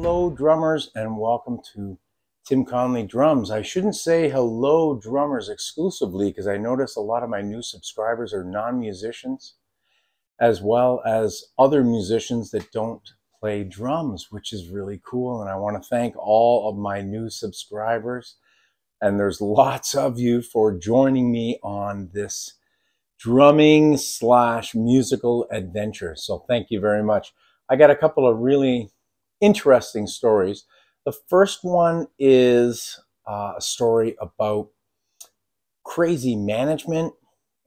Hello drummers and welcome to Tim Conley Drums. I shouldn't say hello drummers exclusively because I notice a lot of my new subscribers are non-musicians as well as other musicians that don't play drums, which is really cool. And I want to thank all of my new subscribers, and there's lots of you, for joining me on this drumming / musical adventure. So thank you very much. I got a couple of really interesting stories. The first one is a story about crazy management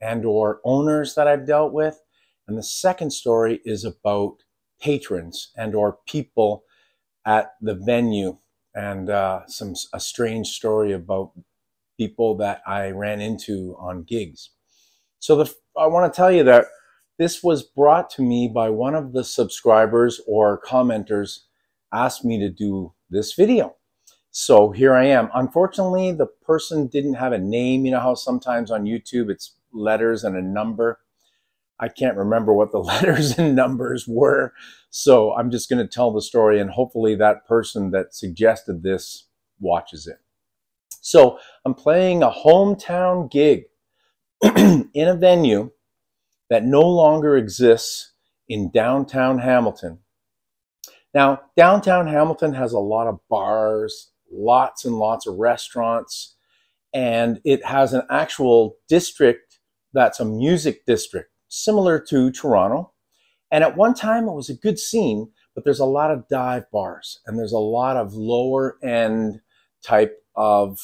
and or owners that I've dealt with. And the second story is about patrons and or people at the venue, and a strange story about people that I ran into on gigs. So I want to tell you that this was brought to me by one of the subscribers or commenters asked me to do this video. So here I am. Unfortunately, the person didn't have a name. You know how sometimes on YouTube it's letters and a number? I can't remember what the letters and numbers were. So I'm just going to tell the story, and hopefully that person that suggested this watches it. So I'm playing a hometown gig in a venue that no longer exists in downtown Hamilton. Now, downtown Hamilton has a lot of bars, lots and lots of restaurants, and it has an actual district that's a music district, similar to Toronto. And at one time, it was a good scene, but there's a lot of dive bars, and there's a lot of lower end type of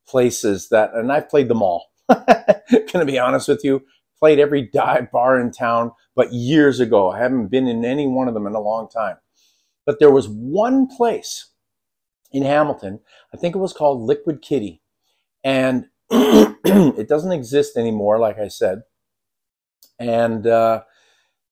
places that, and I've played them all. Gonna be honest with you, played every dive bar in town, but years ago. I haven't been in any one of them in a long time. But there was one place in Hamilton, I think it was called Liquid Kitty, and it doesn't exist anymore, like I said. And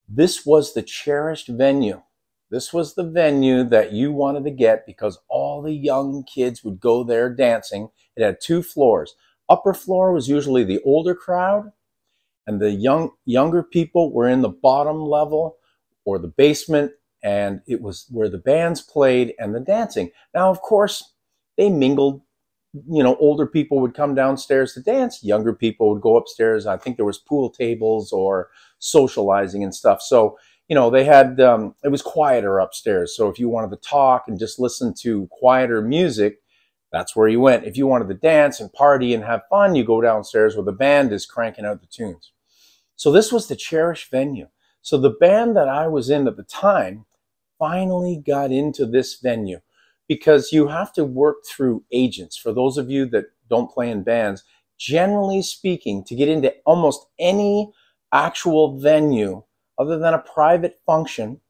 this was the cherished venue. This was the venue that you wanted to get because all the young kids would go there dancing. It had 2 floors. Upper floor was usually the older crowd, and the younger people were in the bottom level or the basement, and it was where the bands played and the dancing. Now, of course, they mingled. You know, older people would come downstairs to dance. Younger people would go upstairs. I think there was pool tables or socializing and stuff. So, you know, they had, it was quieter upstairs. So if you wanted to talk and just listen to quieter music, that's where you went. If you wanted to dance and party and have fun, you go downstairs where the band is cranking out the tunes. So this was the cherished venue. So the band that I was in at the time finally got into this venue, because you have to work through agents. For those of you that don't play in bands, generally speaking, to get into almost any actual venue other than a private function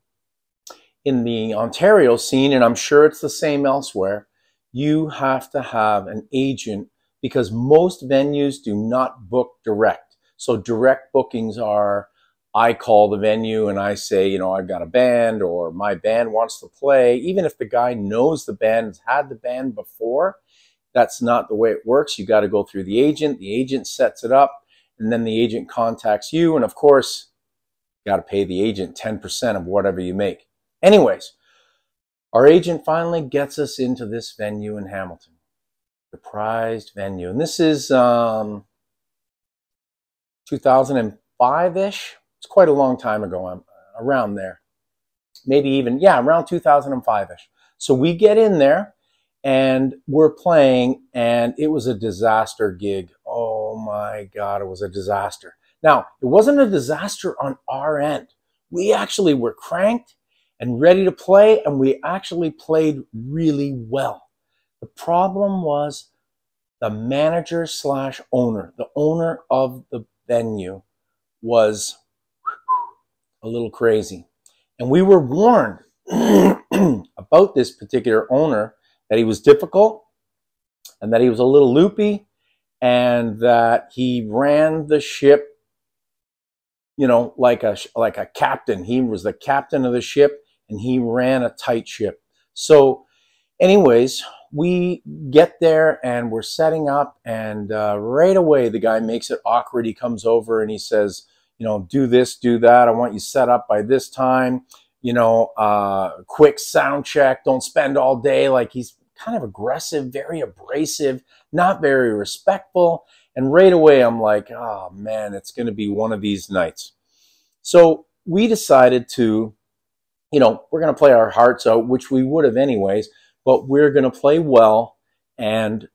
in the Ontario scene, and I'm sure it's the same elsewhere, you have to have an agent, because most venues do not book direct. So direct bookings are, I call the venue and I say, you know, I've got a band or my band wants to play. Even if the guy knows the band, has had the band before, that's not the way it works. You got to go through the agent. The agent sets it up, and then the agent contacts you. And of course, you got to pay the agent 10% of whatever you make. Anyways, our agent finally gets us into this venue in Hamilton, the prized venue. And this is 2005-ish. It's quite a long time ago. I'm around there. Maybe even, yeah, around 2005-ish. So we get in there and we're playing, and it was a disaster gig. Oh my God, it was a disaster. Now, it wasn't a disaster on our end. We actually were cranked and ready to play, and we actually played really well. The problem was the manager / owner, the owner of the venue, was a little crazy. And we were warned about this particular owner, that he was difficult and that he was a little loopy and that he ran the ship, you know, like a captain. He was the captain of the ship and he ran a tight ship. So anyways, we get there and we're setting up, and right away the guy makes it awkward. He comes over and he says, you know, do this, do that. I want you set up by this time. quick sound check, don't spend all day. Like, he's kind of aggressive, very abrasive, not very respectful. And right away, I'm like, oh man, it's going to be one of these nights. So we decided to, we're going to play our hearts out, which we would have anyways, but we're going to play well, and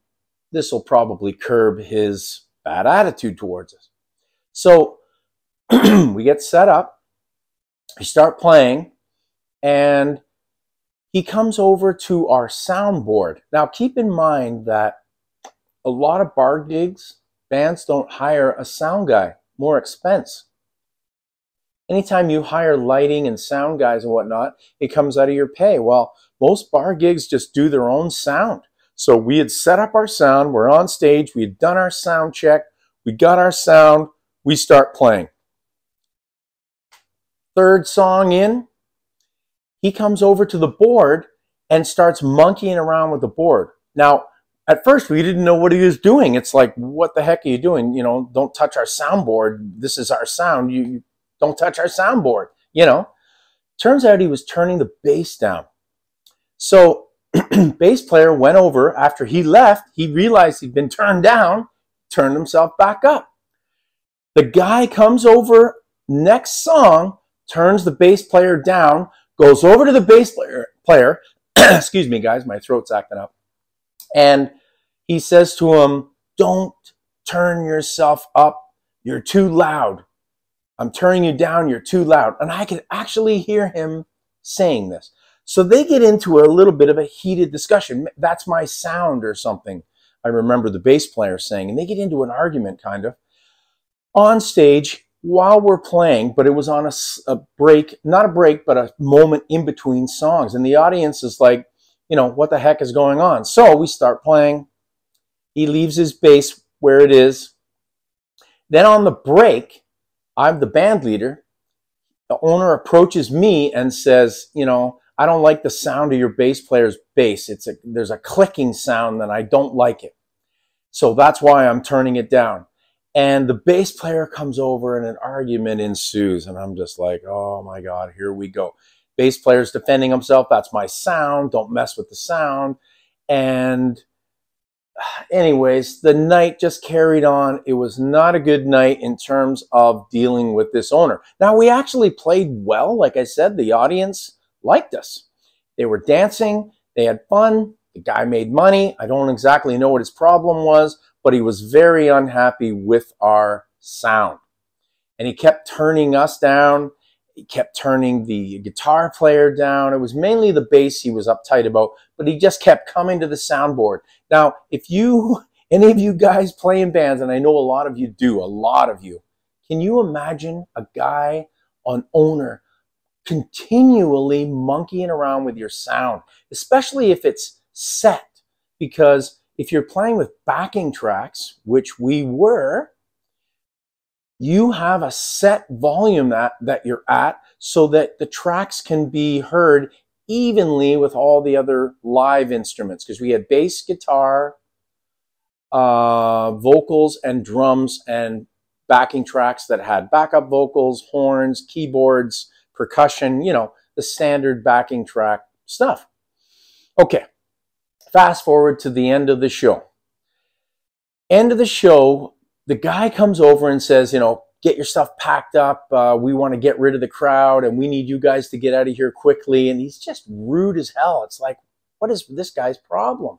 this will probably curb his bad attitude towards us. So we get set up, we start playing, and he comes over to our soundboard. Now, keep in mind that a lot of bar gigs, bands don't hire a sound guy, more expense. Anytime you hire lighting and sound guys and whatnot, it comes out of your pay. Well, most bar gigs just do their own sound. So we had set up our sound, we're on stage, we had done our sound check, we got our sound, we start playing. Third song in, he comes over to the board and starts monkeying around with the board. Now, at first, we didn't know what he was doing. It's like, what the heck are you doing? Don't touch our soundboard. This is our sound. You don't touch our soundboard. Turns out he was turning the bass down. So bass player went over. After he left, he realized he'd been turned down, turned himself back up. The guy comes over next song, turns the bass player down, goes over to the bass player. Excuse me, guys, my throat's acting up. And he says to him, don't turn yourself up. You're too loud. I'm turning you down. You're too loud. And I could actually hear him saying this. So they get into a little bit of a heated discussion. That's my sound or something, I remember the bass player saying. And they get into an argument, kind of, on stage while we're playing. But it was on a break, not a break, but a moment in between songs. And the audience is like, what the heck is going on? So we start playing. He leaves his bass where it is. Then on the break, I'm the band leader. The owner approaches me and says, I don't like the sound of your bass player's bass. There's a clicking sound and I don't like it. So that's why I'm turning it down. And the bass player comes over and an argument ensues. And I'm just like, oh my God, here we go. Bass player's defending himself. That's my sound. Don't mess with the sound. And anyways, the night just carried on. It was not a good night in terms of dealing with this owner. Now, we actually played well. Like I said, the audience liked us. They were dancing. They had fun. The guy made money. I don't exactly know what his problem was, but he was very unhappy with our sound. And he kept turning us down. He kept turning the guitar player down. It was mainly the bass he was uptight about, but he just kept coming to the soundboard. Now, if any of you guys play in bands, and I know a lot of you do, a lot of you, can you imagine a guy, an owner, continually monkeying around with your sound, especially if it's set? Because if you're playing with backing tracks, which we were, you have a set volume that you're at so that the tracks can be heard evenly with all the other live instruments. Because we had bass, guitar, vocals, and drums, and backing tracks that had backup vocals, horns, keyboards, percussion, the standard backing track stuff. Okay, fast forward to the end of the show. End of the show, the guy comes over and says, get your stuff packed up. We want to get rid of the crowd and we need you guys to get out of here quickly. And he's just rude as hell. It's like, what is this guy's problem?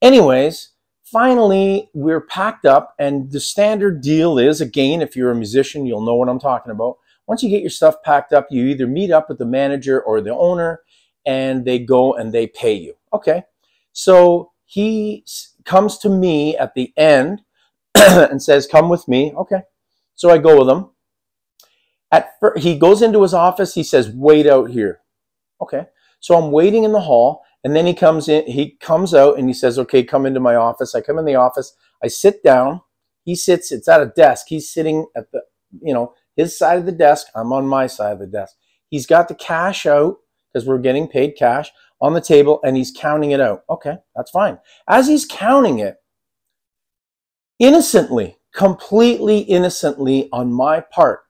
Anyways, finally, we're packed up, and the standard deal is, again, if you're a musician, you'll know what I'm talking about. Once you get your stuff packed up, you either meet up with the manager or the owner, and they go and they pay you. Okay, so he comes to me at the end and says, come with me. Okay. So I go with him. He goes into his office. He says, wait out here. Okay. So I'm waiting in the hall, and then he comes out and he says, okay, come into my office. I come in the office. I sit down. He sits, it's at a desk. He's sitting at the, his side of the desk. I'm on my side of the desk. He's got the cash out, because we're getting paid cash, on the table, and he's counting it out. Okay, that's fine. As he's counting it, innocently, completely innocently on my part,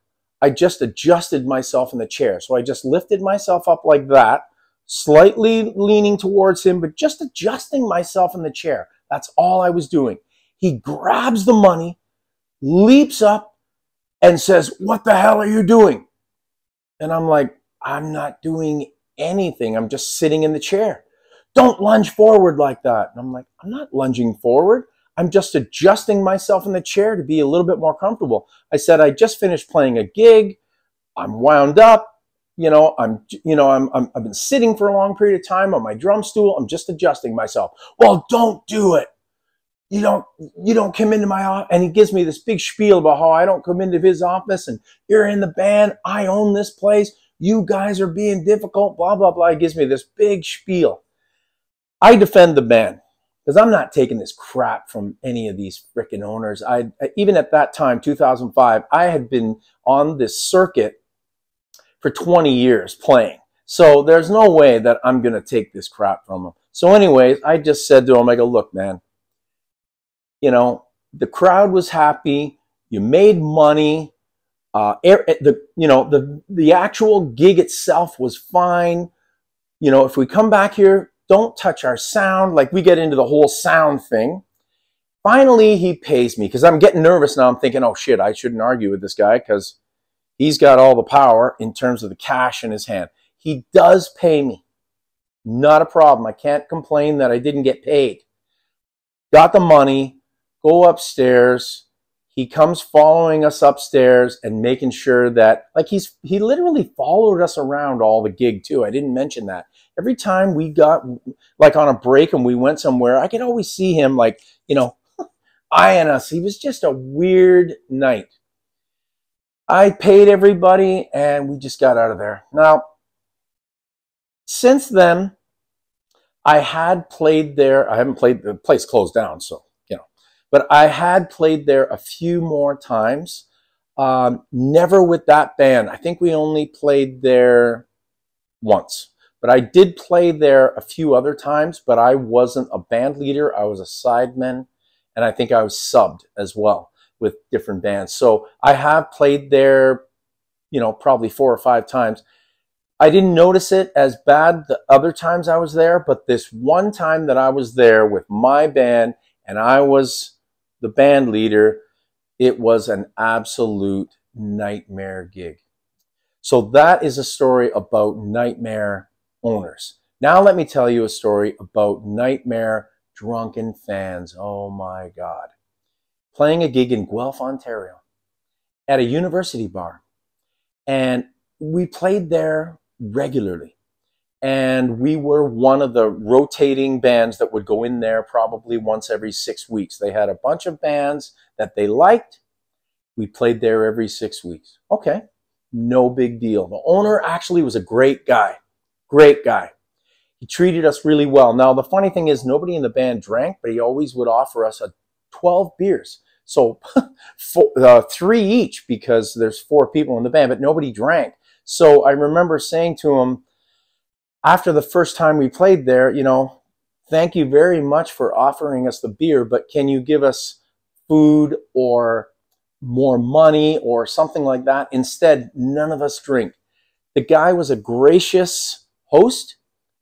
I just adjusted myself in the chair. So I just lifted myself up like that, slightly leaning towards him, but just adjusting myself in the chair. That's all I was doing. He grabs the money, leaps up, and says, "What the hell are you doing?" And I'm like, "I'm not doing anything. I'm just sitting in the chair." "Don't lunge forward like that." And I'm like, "I'm not lunging forward. I'm just adjusting myself in the chair to be a little bit more comfortable." I said, "I just finished playing a gig. I'm wound up. I've been sitting for a long period of time on my drum stool. I'm just adjusting myself." "Well, don't do it. You don't come into my office." And he gives me this big spiel about how I don't come into his office, and you're in the band. I own this place. You guys are being difficult, blah, blah, blah. He gives me this big spiel. I defend the band because I'm not taking this crap from any of these freaking owners. Even at that time, 2005, I had been on this circuit for 20 years playing. So there's no way that I'm going to take this crap from them. So anyways, I just said to him, I go, "Look, man, the crowd was happy. You made money. The actual gig itself was fine. If we come back here, don't touch our sound." Like, we get into the whole sound thing. Finally, he pays me because I'm getting nervous now. I'm thinking, oh shit, I shouldn't argue with this guy because he's got all the power in terms of the cash in his hand. He does pay me. Not a problem. I can't complain that I didn't get paid. Got the money. Go upstairs. He comes following us upstairs and making sure that, like, he literally followed us around all the gig too. I didn't mention that. Every time we got, like, on a break and we went somewhere, I could always see him, like, eyeing us. He was just a weird night. I paid everybody and we just got out of there. Now, since then, I had played there. I haven't played, the place closed down, so but I had played there a few more times, never with that band. I think we only played there once, but I did play there a few other times, but I wasn't a band leader. I was a sideman, and I think I was subbed as well with different bands. So I have played there, probably 4 or 5 times. I didn't notice it as bad the other times I was there, but this one time that I was there with my band and I was the band leader, it was an absolute nightmare gig. So that is a story about nightmare owners. Now let me tell you a story about nightmare drunken fans. Oh my God. Playing a gig in Guelph, Ontario at a university bar. And we played there regularly. And we were one of the rotating bands that would go in there probably once every 6 weeks. They had a bunch of bands that they liked. We played there every 6 weeks. Okay, no big deal. The owner actually was a great guy. Great guy. He treated us really well. Now, the funny thing is nobody in the band drank, but he always would offer us 12 beers. So 3 each because there's 4 people in the band, but nobody drank. So I remember saying to him, after the first time we played there, "Thank you very much for offering us the beer, but can you give us food or more money or something like that?" Instead, none of us drink. The guy was a gracious host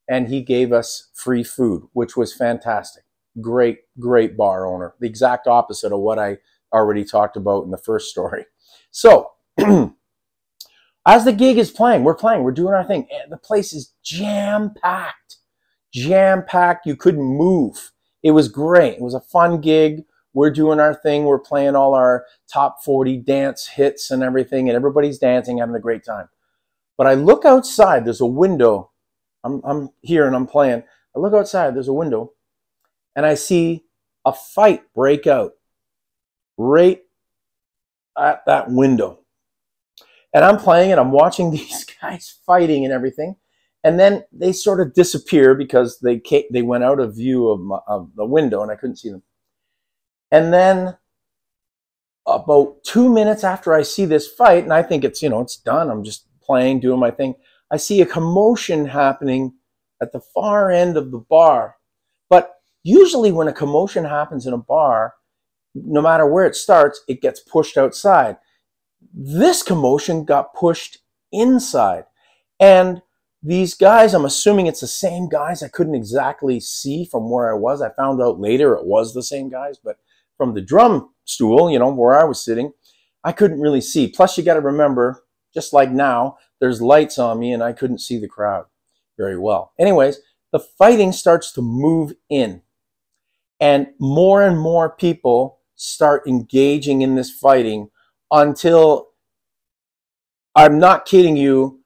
and he gave us free food, which was fantastic. Great, great bar owner. The exact opposite of what I already talked about in the first story. So, as the gig is playing, we're doing our thing. And the place is jam-packed. Jam-packed. You couldn't move. It was great. It was a fun gig. We're doing our thing. We're playing all our top 40 dance hits and everything, and everybody's dancing, having a great time. But I look outside. There's a window. I'm here and I'm playing. I look outside. There's a window, and I see a fight break out right at that window. And I'm playing and I'm watching these guys fighting and everything. And then they sort of disappear because they went out of view of the window and I couldn't see them. And then about 2 minutes after I see this fight, and I think it's, it's done. I'm just playing, doing my thing. I see a commotion happening at the far end of the bar. But usually when a commotion happens in a bar, no matter where it starts, it gets pushed outside. This commotion got pushed inside. And these guys, I'm assuming it's the same guys. I couldn't exactly see from where I was. I found out later it was the same guys, but from the drum stool, you know, where I was sitting, I couldn't really see. Plus, you got to remember, just like now, there's lights on me and I couldn't see the crowd very well. Anyways, the fighting starts to move in, and more people start engaging in this fighting until, I'm not kidding you,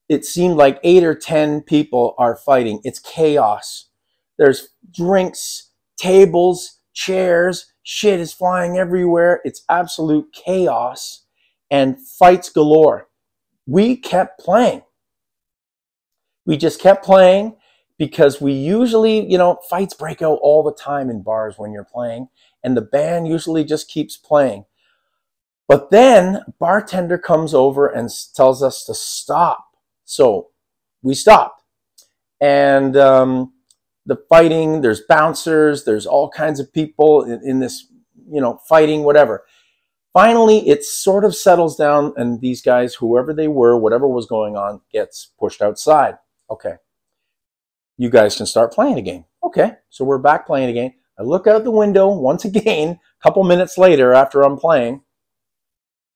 it seemed like 8 or 10 people are fighting. It's chaos. There's drinks, tables, chairs, shit is flying everywhere. It's absolute chaos and fights galore. We kept playing. We just kept playing because we usually, you know, fights break out all the time in bars when you're playing, and the band usually just keeps playing. But then a bartender comes over and tells us to stop. So we stopped. And the fighting, there's bouncers, there's all kinds of people in this, you know, fighting, whatever. Finally, it sort of settles down, and these guys, whoever they were, whatever was going on, gets pushed outside. Okay, you guys can start playing again. Okay, so we're back playing again. I look out the window once again, a couple minutes later after I'm playing.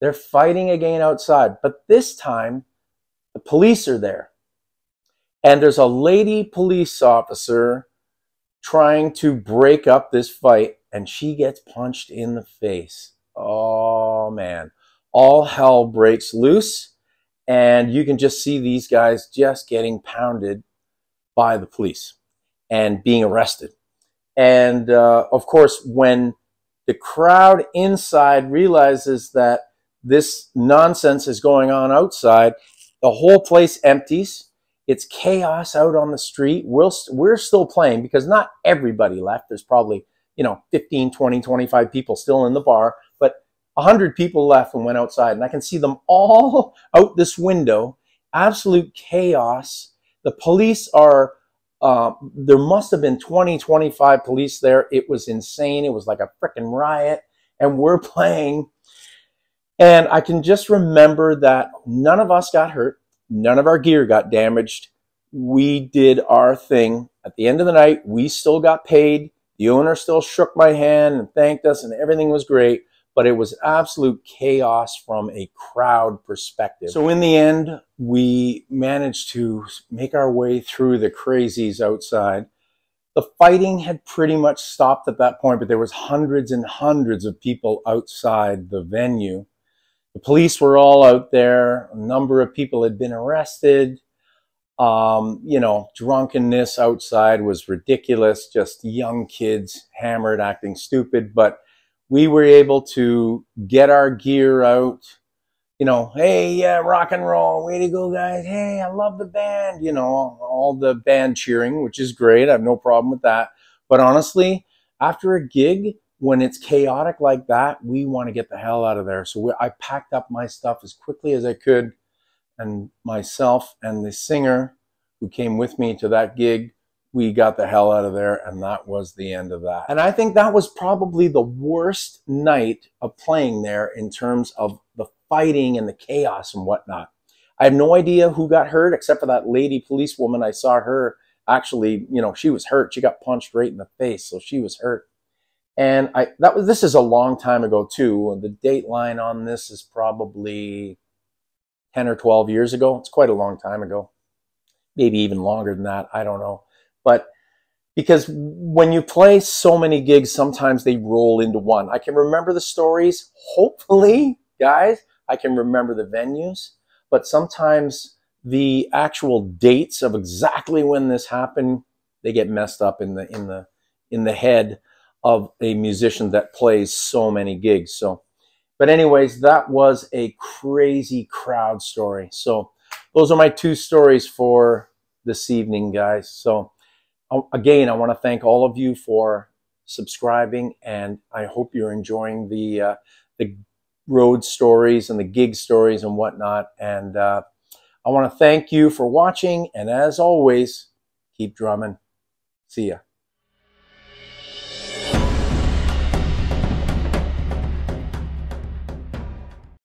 They're fighting again outside, but this time the police are there. And there's a lady police officer trying to break up this fight, and she gets punched in the face. Oh, man. All hell breaks loose, and you can just see these guys just getting pounded by the police and being arrested. And, of course, when the crowd inside realizes that this nonsense is going on outside, the whole place empties. It's chaos out on the street. We're still playing because not everybody left. There's probably, you know, 15, 20, 25 people still in the bar, but 100 people left and went outside. And I can see them all out this window. Absolute chaos. The police are, there must have been 20, 25 police there. It was insane. It was like a freaking riot. And we're playing. And I can just remember that none of us got hurt. None of our gear got damaged. We did our thing. At the end of the night, we still got paid. The owner still shook my hand and thanked us, and everything was great. But it was absolute chaos from a crowd perspective. So in the end, we managed to make our way through the crazies outside. The fighting had pretty much stopped at that point, but there was hundreds and hundreds of people outside the venue. The police were all out there. A number of people had been arrested. You know, drunkenness outside was ridiculous. Just young kids hammered, acting stupid. But we were able to get our gear out. You know, hey, yeah, rock and roll. Way to go, guys. Hey, I love the band. You know, all the band cheering, which is great. I have no problem with that. But honestly, after a gig, when it's chaotic like that, we want to get the hell out of there. So I packed up my stuff as quickly as I could, and myself and the singer who came with me to that gig, we got the hell out of there, and that was the end of that. And I think that was probably the worst night of playing there in terms of the fighting and the chaos and whatnot. I have no idea who got hurt except for that lady policewoman. I saw her actually, you know, she was hurt. She got punched right in the face, so she was hurt. And this is a long time ago too. The date line on this is probably 10 or 12 years ago. It's quite a long time ago. Maybe even longer than that. I don't know. But because when you play so many gigs, sometimes they roll into one. I can remember the stories. Hopefully, guys, I can remember the venues. But sometimes the actual dates of exactly when this happened, they get messed up in the head of a musician that plays so many gigs. So, but anyways, that was a crazy crowd story. So those are my two stories for this evening, guys. So again, I want to thank all of you for subscribing, and I hope you're enjoying the road stories and the gig stories and whatnot. And I want to thank you for watching, and as always, keep drumming. See ya.